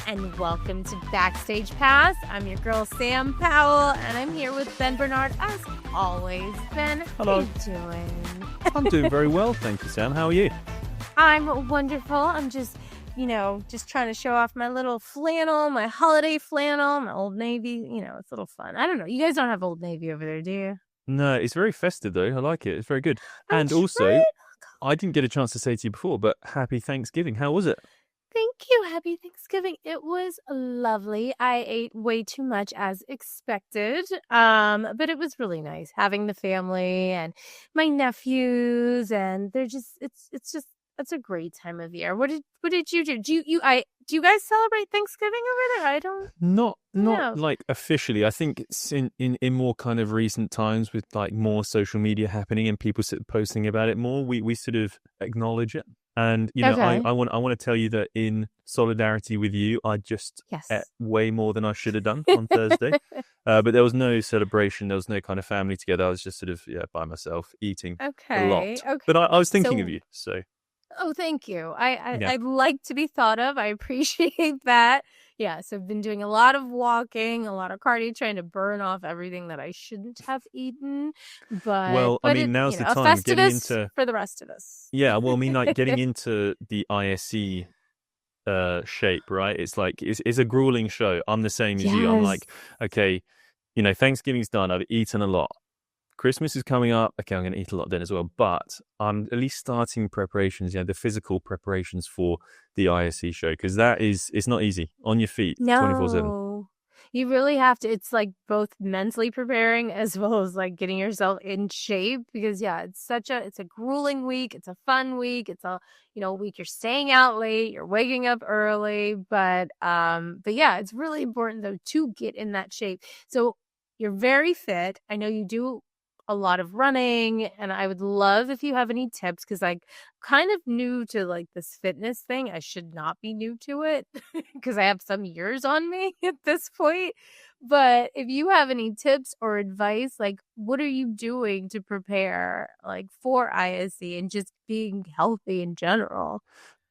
and welcome to Backstage Pass. I'm your girl, Sam Powell, and I'm here with Ben Barnard, as always. Ben, hello. How you doing? I'm doing very well, thank you, Sam. How are you? I'm wonderful. I'm just trying to show off my little flannel, my holiday flannel, my Old Navy. It's a little fun. I don't know. You guys don't have Old Navy over there, do you? No, it's very festive, though. I like it. It's very good. And also, I didn't get a chance to say to you before, but happy Thanksgiving. How was it? Thank you. Happy Thanksgiving. It was lovely. I ate way too much as expected. But it was really nice having the family and my nephews, and it's a great time of year. What did you do? Do you guys celebrate Thanksgiving over there? I don't Not know. like officially. I think it's in more kind of recent times with like more social media happening and people sort of posting about it more. We sort of acknowledge it. And, Okay. I want to tell you that in solidarity with you, I just ate way more than I should have done on Thursday. But there was no celebration. There was no kind of family together. I was just sort of, by myself eating a lot. Okay. But I was thinking of you, so. Oh, thank you. I like to be thought of. I appreciate that. Yeah, so I've been doing a lot of walking, a lot of cardio, trying to burn off everything that I shouldn't have eaten. But now's the time getting into for the rest of us. Yeah, well, like getting into the ISE shape, right? It's like it's a grueling show. I'm the same as you. I'm like, okay, Thanksgiving's done. I've eaten a lot. Christmas is coming up. Okay, I'm going to eat a lot then as well. But I'm at least starting preparations, the physical preparations for the ISE show, because it's not easy on your feet 24/7. You really have to. It's like both mentally preparing as well as like getting yourself in shape, because it's a grueling week. It's a fun week. It's a week you're staying out late, you're waking up early, but yeah, it's really important though to get in that shape. So you're very fit. I know you do a lot of running, and I would love if you have any tips, because I'm kind of new to like this fitness thing. I should not be new to it because I have some years on me at this point. But if you have any tips or advice, like what are you doing to prepare like for ISE and just being healthy in general?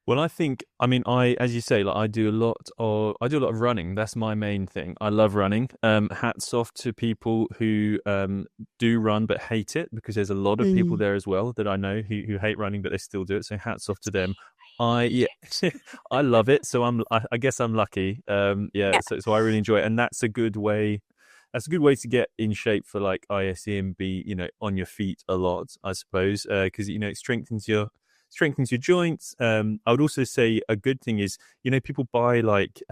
Well, I think, as you say, like I do a lot of running. That's my main thing. I love running. Hats off to people who do run but hate it, because there's a lot of people there as well that I know who hate running but they still do it. So hats off to them. I love it. So I guess I'm lucky. So I really enjoy it, and that's a good way. That's a good way to get in shape for like ISE and be on your feet a lot, I suppose, because it strengthens your joints. I would also say a good thing is, people buy like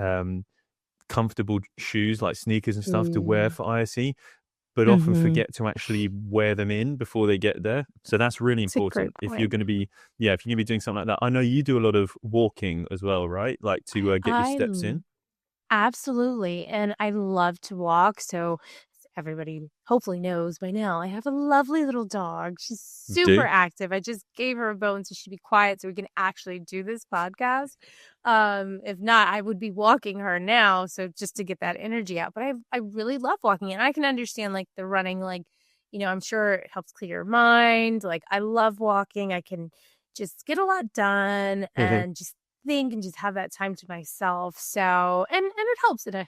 comfortable shoes like sneakers and stuff to wear for ISE, but often forget to actually wear them in before they get there. So that's really important if you're going to be doing something like that. I know you do a lot of walking as well, right? Like to get your steps in. Absolutely. And I love to walk. So everybody hopefully knows by now, I have a lovely little dog. She's super active. I just gave her a bone so she'd be quiet so we can actually do this podcast. If not, I would be walking her now. So just to get that energy out. But I really love walking, and I can understand like the running, like, I'm sure it helps clear your mind. Like I love walking. I can just get a lot done and just think and just have that time to myself. So, and it helps. And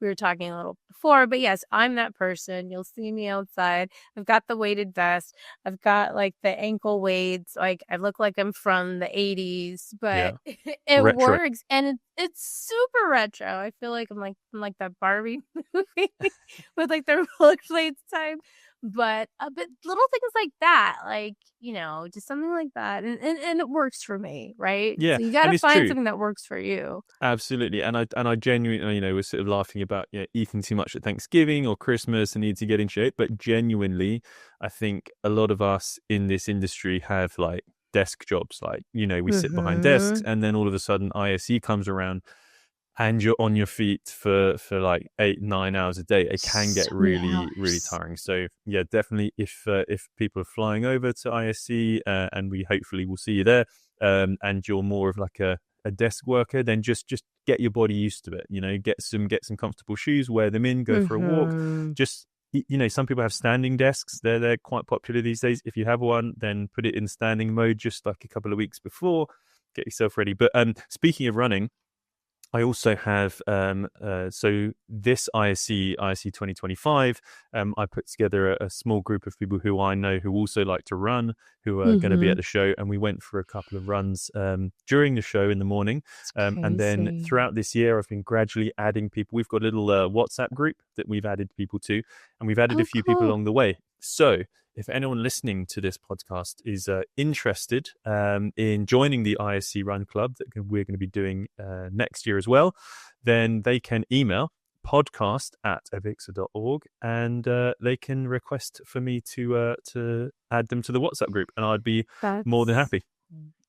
we were talking a little before, but yes, I'm that person. You'll see me outside. I've got the weighted vest. I've got like the ankle weights. Like I look like I'm from the 80s, but it works, and it's super retro. I feel like I'm like that Barbie movie with like the rollerblades time. But little things like that, like, just something like that. And it works for me, right? Yeah. So you got to find something that works for you. Absolutely. And I genuinely, we're sort of laughing about eating too much at Thanksgiving or Christmas and need to get in shape. But genuinely, I think a lot of us in this industry have like desk jobs. Like, we sit behind desks, and then all of a sudden ISE comes around and you're on your feet for like 8-9 hours a day. It can get really, really tiring. So yeah, definitely if people are flying over to ISE and we hopefully will see you there, and you're more of like a desk worker, then just get your body used to it. Get some comfortable shoes, wear them in, go for a walk. Just some people have standing desks. They're quite popular these days. If you have one, then put it in standing mode just like a couple of weeks before. Get yourself ready. But speaking of running, I also have so this ISE 2025. I put together a small group of people who I know who also like to run, who are going to be at the show, and we went for a couple of runs during the show in the morning, It's and then crazy. throughout this year, I've been gradually adding people. We've got a little WhatsApp group that we've added people to, and we've added a few people Cool. along the way. So if anyone listening to this podcast is interested in joining the ISE Run Club that we're going to be doing next year as well, then they can email podcast@avixa.org and they can request for me to add them to the WhatsApp group, and I'd be more than happy.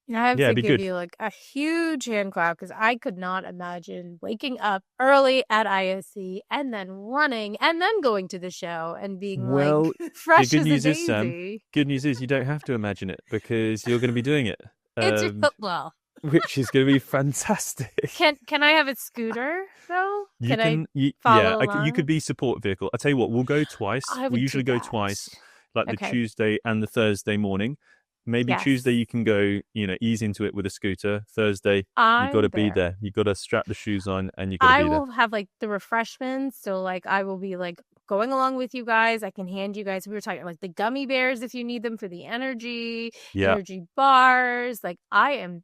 I have Yeah, to it'd be give good. you like a huge hand clap because I could not imagine waking up early at ISE and then running and then going to the show and being Well, like the fresh good as a news is, Sam, daisy. good news is you don't have to imagine it because you're going to be doing it, It's well. which is going to be fantastic. Can I have a scooter though? You I can, follow you could along? be support vehicle. I'll tell you what, we'll go twice. I We would do usually go that. twice, like the Okay. Tuesday and the Thursday morning. Maybe Yes. Tuesday you can go, ease into it with a scooter. Thursday, you got to I'm be there. there. You got to strap the shoes on and you got to I be there. will have like the refreshments. So like I will be like going along with you guys. I can hand you guys, we were talking like the gummy bears if you need them for the energy Yeah. bars. Like I am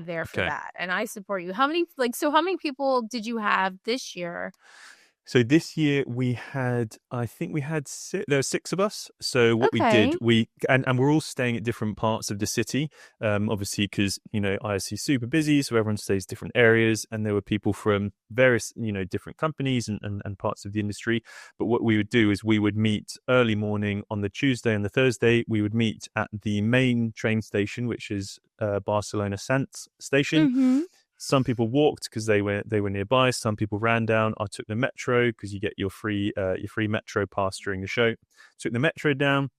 there for Okay. that. And I support you. How many people did you have this year? So this year I think we had there were 6 of us. So what we did, and we're all staying at different parts of the city, obviously because, ISC is super busy, so everyone stays different areas, and there were people from various, different companies and parts of the industry. But what we would do is we would meet early morning on the Tuesday and the Thursday. We would meet at the main train station, which is Barcelona Sant station. Mm-hmm. Some people walked because they were nearby. Some people ran down. I took the metro because you get your free metro pass during the show. Took the metro down,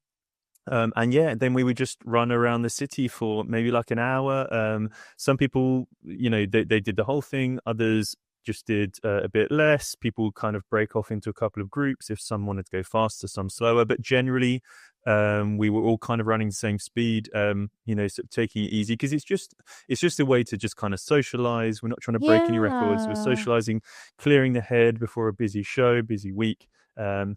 and then we would just run around the city for maybe like an hour. Some people, they did the whole thing. Others just did a bit less. People kind of break off into a couple of groups. If some wanted to go faster, some slower, but generally we were all kind of running the same speed, sort of taking it easy because it's just a way to just kind of socialize. We're not trying to break any records. We're socializing, clearing the head before a busy show, busy week. And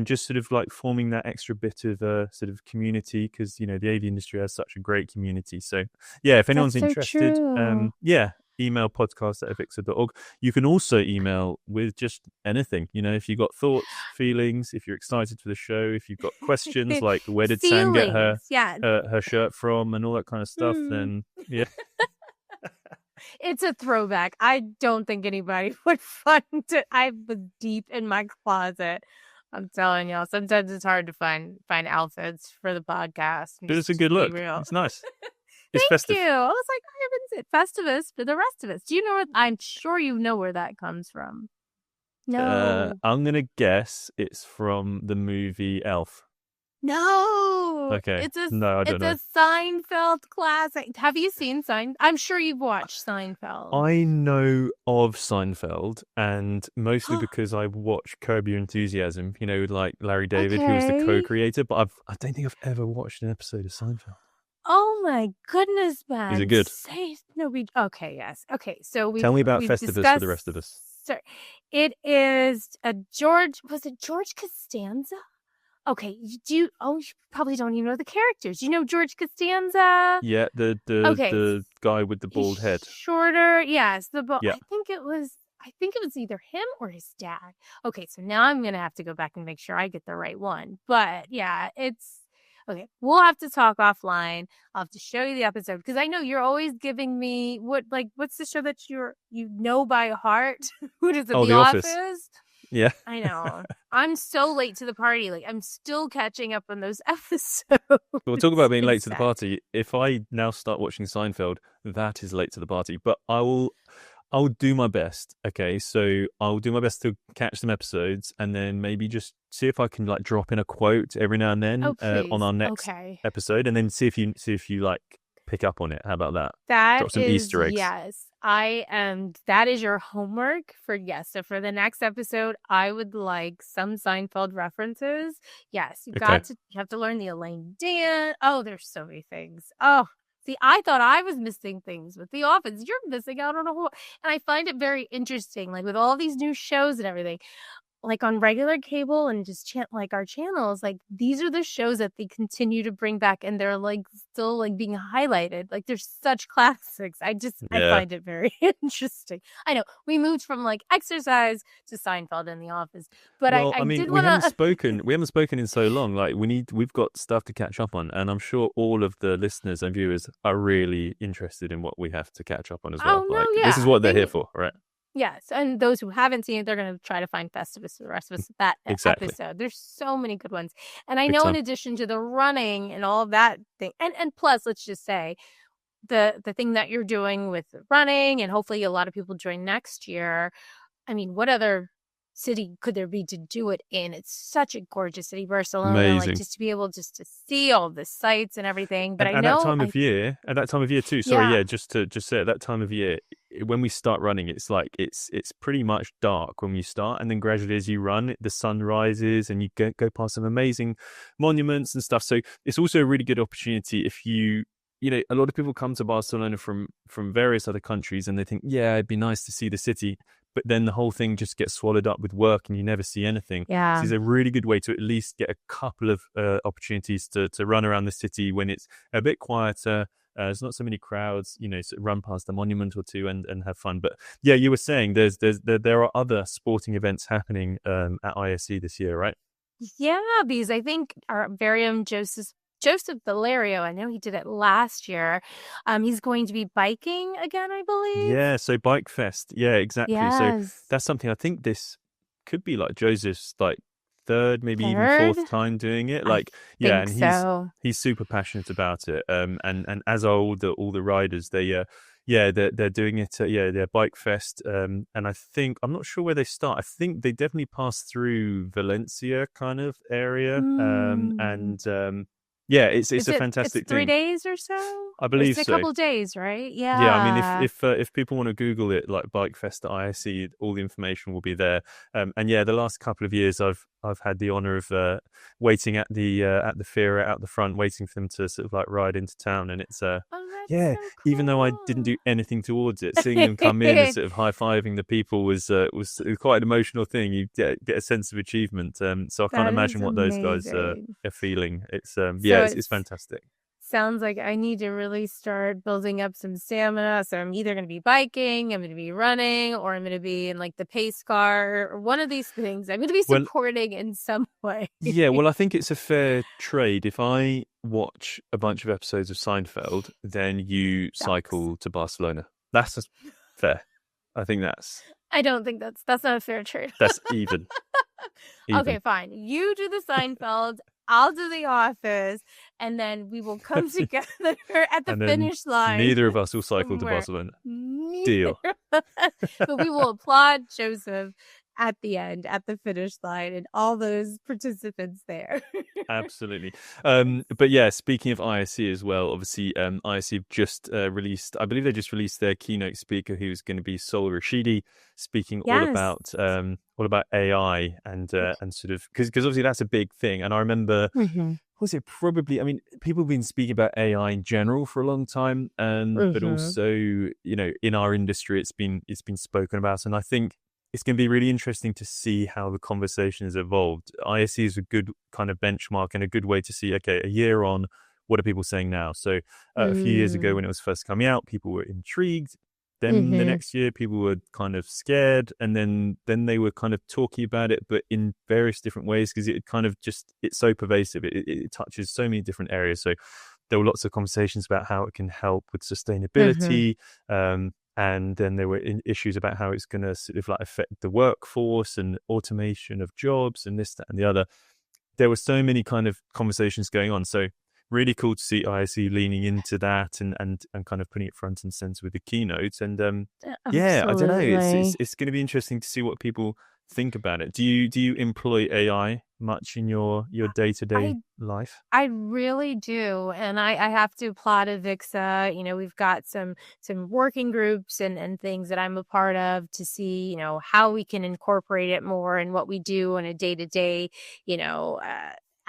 just sort of like forming that extra bit of sort of community because, the AV industry has such a great community. So if anyone's interested, email podcast@avixa.org. You can also email with just anything, if you've got thoughts, feelings, if you're excited for the show, if you've got questions like where did Sam get her shirt from and all that kind of stuff, then It's a throwback. I don't think anybody would find it. I was deep in my closet. I'm telling y'all, sometimes it's hard to find outfits for the podcast. But it's a good look. It's nice. It's Thank festive. you. I was like, I haven't said Festivus for the rest of us. Do you know what? I'm sure you know where that comes from. No. I'm going to guess it's from the movie Elf. No. Okay. It's a Seinfeld classic. Have you seen Seinfeld? I'm sure you've watched Seinfeld. I know of Seinfeld, and mostly because I watched Curb Your Enthusiasm, like Larry David, who was the co-creator, but I don't think I've ever watched an episode of Seinfeld. Oh my goodness, man. Is it good? Okay, yes. Okay, so Tell me about Festivus for the rest of us. Sorry. It is George Costanza? Okay, you probably don't even know the characters. Do you know George Costanza? Yeah, the guy with the bald head. Shorter, yes. Yeah. I think it was either him or his dad. Okay, so now I'm gonna have to go back and make sure I get the right one. But yeah, it's okay. We'll have to talk offline. I'll have to show you the episode because I know you're always giving me what's the show that you know by heart? What is it? The Office. Yeah. I know. I'm so late to the party. Like, I'm still catching up on those episodes. We'll talk about being late to the party. If I now start watching Seinfeld, that is late to the party. But I'll do my best. Okay, so I'll do my best to catch some episodes and then maybe just see if I can like drop in a quote every now and then on our next episode, and then see if you like pick up on it. How about that? Drop some Easter eggs. Yes. That is your homework so for the next episode, I would like some Seinfeld references. Yes, you have to learn the Elaine dance. Oh, there's so many things. Oh, See, I thought I was missing things with The Office. You're missing out on a whole, and I find it very interesting, like with all these new shows and everything. Like on regular cable and just like our channels, like these are the shows that they continue to bring back, and they're like still like being highlighted. Like they're such classics. I Yeah. find it very interesting. I know we moved from like Exercise to Seinfeld and The Office, but Well, I I mean, did want to. we haven't spoken in so long. Like we've got stuff to catch up on, and I'm sure all of the listeners and viewers are really interested in what we have to catch up on as well. Oh Like no, this is yeah, what they're here for, right? yes, and those who haven't seen it, they're going to try to find Festivus for the rest of us that Exactly. episode. There's so many good ones, and I Big know in time. addition to the running and all of that thing, and plus, let's just say the thing that you're doing with running, and hopefully a lot of people join next year. I mean, what other city could there be to do it in? It's such a gorgeous city, Barcelona. Like Amazing. just to be able just to see all the sights and everything. But And I know, at that time of year too. Sorry, yeah, yeah, just say at that time of year, when we start running, it's like it's pretty much dark when we start, and then gradually as you run, the sun rises, and you go past some amazing monuments and stuff. So it's also a really good opportunity if you know, a lot of people come to Barcelona from various other countries, and they think, yeah, it'd be nice to see the city, but then the whole thing just gets swallowed up with work, and you never see anything. yeah. So it's a really good way to at least get a couple of opportunities to run around the city when it's a bit quieter. There's not so many crowds, you know, sort of run past a monument or two and have fun. But yeah, you were saying there are other sporting events happening at ISE this year, right? Yeah, because I think our very own Joseph Valerio, I know he did it last year. He's going to be biking again, I believe. Yeah, so Bike Fest. Yeah, exactly. So Yes. that's something I think this could be like Joseph's like third, maybe even Third? fourth time doing it. I Like, yeah, think and so. he's super passionate about it. And as are all the riders, they're doing it at, they're Bike Fest. And I think I'm not sure where they start. I think they definitely pass through Valencia kind of area. Mm. And yeah, it's a It's fantastic 3 thing. days or so? I It's believe a so. couple days, right? Yeah, I mean, Yeah. if people want to Google it, like Bike Fest at ISE, all the information will be there. And yeah, the last couple of years, I've had the honor of waiting at the fair out the front, waiting for them to sort of like ride into town, and it's Oh, that's yeah. so Even though I didn't cool. do anything towards it, seeing them come in and sort of high fiving the people was quite an emotional thing. You get a sense of achievement. So I can't That is imagine what those guys are amazing. feeling. It's So it's it's fantastic. sounds like I need to really start building up some stamina. So I'm either going to be biking, I'm going to be running, or I'm going to be in like the pace car, or one of these things. I'm going to be Well, supporting in some way. yeah, well, I think it's a fair trade. If I watch a bunch of episodes of Seinfeld, then you Sucks. cycle to Barcelona. That's just fair. I think I don't think that's not a fair trade. that's even. Okay, Even. fine. You do the Seinfeld, I'll do the Office, and then we will come together at the And then finish line neither of us will cycle to somewhere. Barcelona. Neither Deal. but we will applaud Joseph at the end, at the finish line, and all those participants there. Absolutely. But yeah, speaking of ISE as well, obviously ISE have just released, I believe they just released their keynote speaker who's going to be Sol Rashidi, speaking Yes. all about AI and sort of because obviously that's a big thing. And I remember Mm-hmm. was it probably, I mean, people have been speaking about AI in general for a long time, and but Mm-hmm. also, you know, in our industry it's been spoken about, and I think it's going to be really interesting to see how the conversation has evolved. ISE is a good kind of benchmark and a good way to see, okay, a year on, what are people saying now? So a few years ago when it was first coming out, people were intrigued. Then the Mm-hmm. next year, people were kind of scared, and then they were kind of talking about it, but in various different ways because it kind of just it's so pervasive. It touches so many different areas. So there were lots of conversations about how it can help with Mm-hmm. sustainability, and then there were issues about how it's going to sort of like affect the workforce and automation of jobs and this, that, and the other. There were so many kind of conversations going on. So really cool to see ISE leaning into that and kind of putting it front and center with the keynotes. And yeah, I don't know. Absolutely. It's going to be interesting to see what people think about it. Do you employ AI much in your day to I day life? I really do. And I have to applaud Avixa. You know, we've got some working groups and things that I'm a part of to see, you know, how we can incorporate it more in what we do on a day-to-day, you know,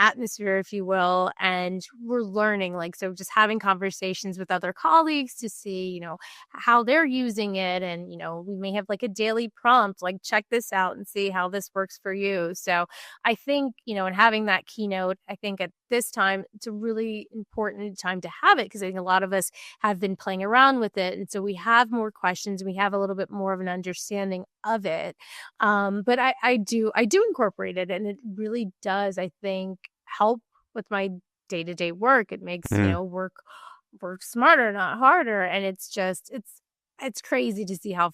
atmosphere, if you will, and we're learning. Like, so just having conversations with other colleagues to see, how they're using it. And, we may have like a daily prompt, like check this out and see how this works for you. So I think, and having that keynote, I think at this time, it's a really important time to have it, because I think a lot of us have been playing around with it. And so we have more questions. We have a little bit more of an understanding of it. But I do incorporate it, and it really does, I think, help with my day-to-day work. It makes, work smarter, not harder. And it's crazy to see how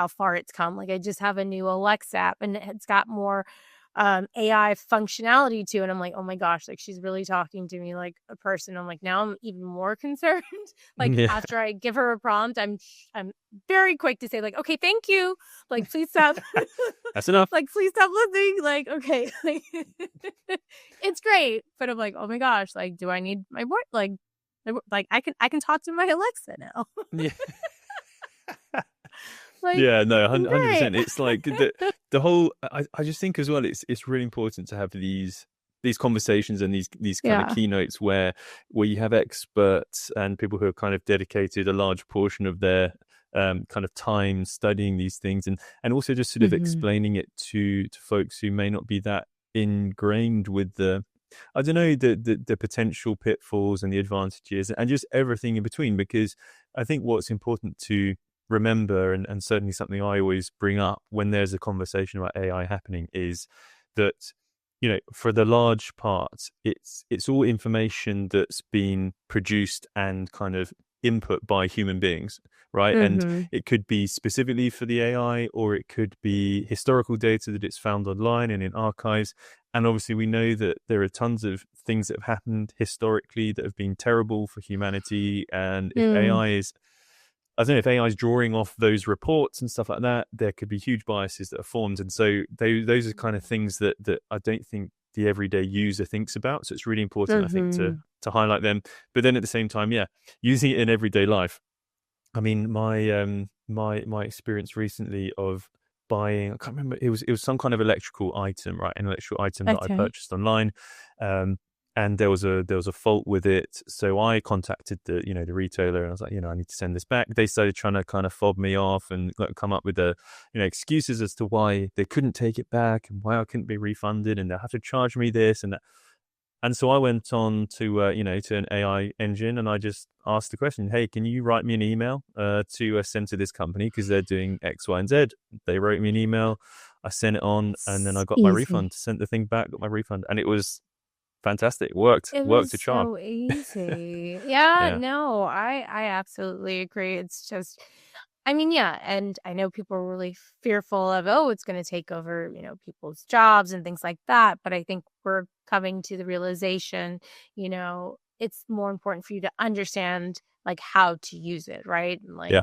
far it's come. Like, I just have a new Alexa app, and it's got more AI functionality to it. And I'm like, oh my gosh, like, she's really talking to me like a person. I'm like, now I'm even more concerned. Like, Yeah. after I give her a prompt, I'm very quick to say, like, okay, thank you. Like, please stop. That's enough. Like, please stop listening. Like, okay. Like, it's great. But I'm like, oh my gosh, like, do I need my voice? Like I can talk to my Alexa now. Yeah. Like, Yeah, no, great. 100%. It's like the whole. I just think as well, it's really important to have these conversations and these kind of keynotes where you have experts and people who have kind of dedicated a large portion of their kind of time studying these things, and also just sort of explaining it to folks who may not be that ingrained with the potential pitfalls and the advantages and just everything in between. Because I think what's important to remember, and certainly something I always bring up when there's a conversation about AI happening, is that for the large part, it's all information that's been produced and kind of input by human beings, right? And it could be specifically for the AI, or it could be historical data that it's found online and in archives. And obviously we know that there are tons of things that have happened historically that have been terrible for humanity. And if I don't know, if AI is drawing off those reports and stuff like that, there could be huge biases that are formed. And so those are kind of things that I don't think the everyday user thinks about. So it's really important, I think, to highlight them. But then at the same time, using it in everyday life. I mean, my experience recently of buying, I can't remember, it was some kind of electrical item, right? An electrical item that I purchased online. And there was a fault with it. So I contacted the retailer, and I was like, I need to send this back. They started trying to kind of fob me off and come up with excuses as to why they couldn't take it back and why I couldn't be refunded, and they'll have to charge me this and that. And so I went on to an AI engine, and I just asked the question, hey, can you write me an email to send to this company because they're doing X, Y, and Z? They wrote me an email. I sent it on, and then I got my refund. Sent the thing back, got my refund, and it was fantastic. It worked a charm. So easy. Yeah, no, I absolutely agree. It's just, I mean, and I know people are really fearful of, it's going to take over, people's jobs and things like that. But I think we're coming to the realization, it's more important for you to understand like how to use it, right? And like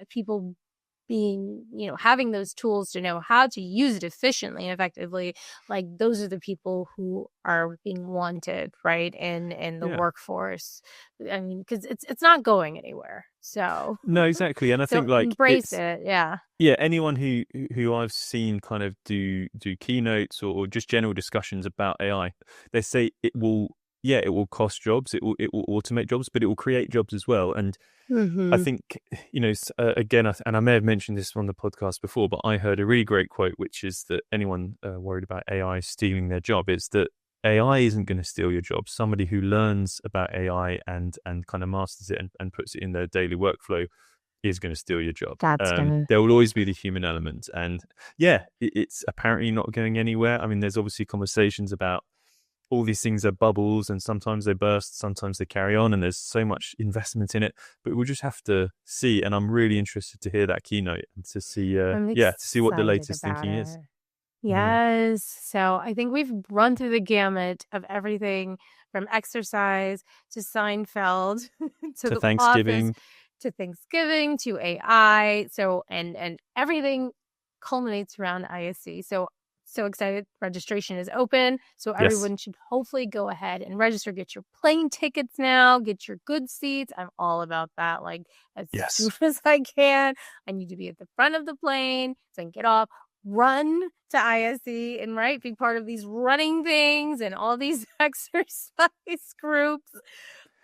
people being, having those tools to know how to use it efficiently and effectively, like those are the people who are being wanted, right? In the workforce. I mean, because it's not going anywhere. So no, exactly. And I think like embrace it. Yeah. Anyone who I've seen kind of do keynotes or just general discussions about AI, they say it will cost jobs, it will automate jobs, but it will create jobs as well. And I think, again, and I may have mentioned this on the podcast before, but I heard a really great quote, which is that anyone worried about AI stealing their job, is that AI isn't going to steal your job. Somebody who learns about AI and kind of masters it and puts it in their daily workflow is going to steal your job. There will always be the human element. And it's apparently not going anywhere. I mean, there's obviously conversations about all these things are bubbles, and sometimes they burst, sometimes they carry on, and there's so much investment in it. But we'll just have to see. And I'm really interested to hear that keynote and to see, to see what the latest thinking is. Yes. So I think we've run through the gamut of everything from exercise to Seinfeld to the Thanksgiving. Office, to Thanksgiving, to AI. So and everything culminates around ISE. So excited. Registration is open. So everyone should hopefully go ahead and register. Get your plane tickets now. Get your good seats. I'm all about that. Like as soon as I can. I need to be at the front of the plane so I can get off. run to ISE and be part of these running things and all these exercise groups.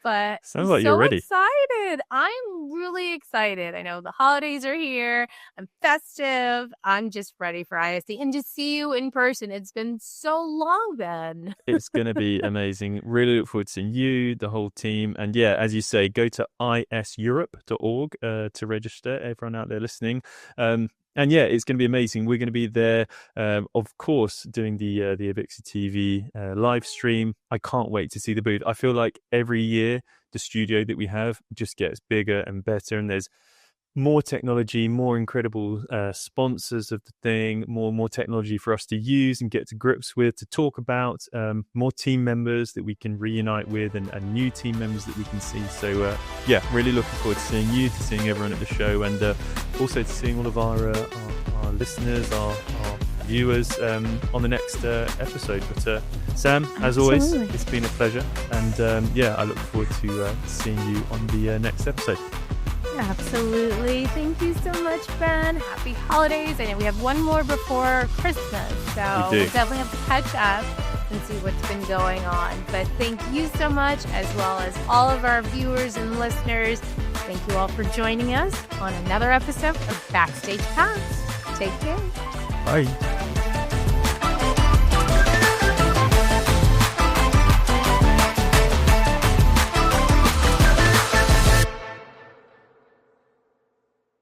But sounds like so you're ready. excited. I'm really excited. I know the holidays are here. I'm festive. I'm just ready for ISE and to see you in person. It's been so long, Ben. It's going to be amazing. Really look forward to seeing you, the whole team. And yeah, as you say, go to iseurope.org to register, everyone out there listening. And yeah, it's going to be amazing. We're going to be there, of course, doing the Abixa TV live stream. I can't wait to see the booth. I feel like every year the studio that we have just gets bigger and better, and there's more technology, more incredible sponsors of the thing, more technology for us to use and get to grips with, to talk about, more team members that we can reunite with, and new team members that we can see. So yeah, really looking forward to seeing you, to seeing everyone at the show, and also to seeing all of our listeners, our viewers on the next episode. But Sam, as always, it's been a pleasure, and yeah, I look forward to seeing you on the next episode. Absolutely. Thank you so much, Ben. Happy holidays. I know we have one more before Christmas, so we'll definitely have to catch up and see what's been going on. But thank you so much, as well as all of our viewers and listeners. Thank you all for joining us on another episode of Backstage Pass. Take care. Bye.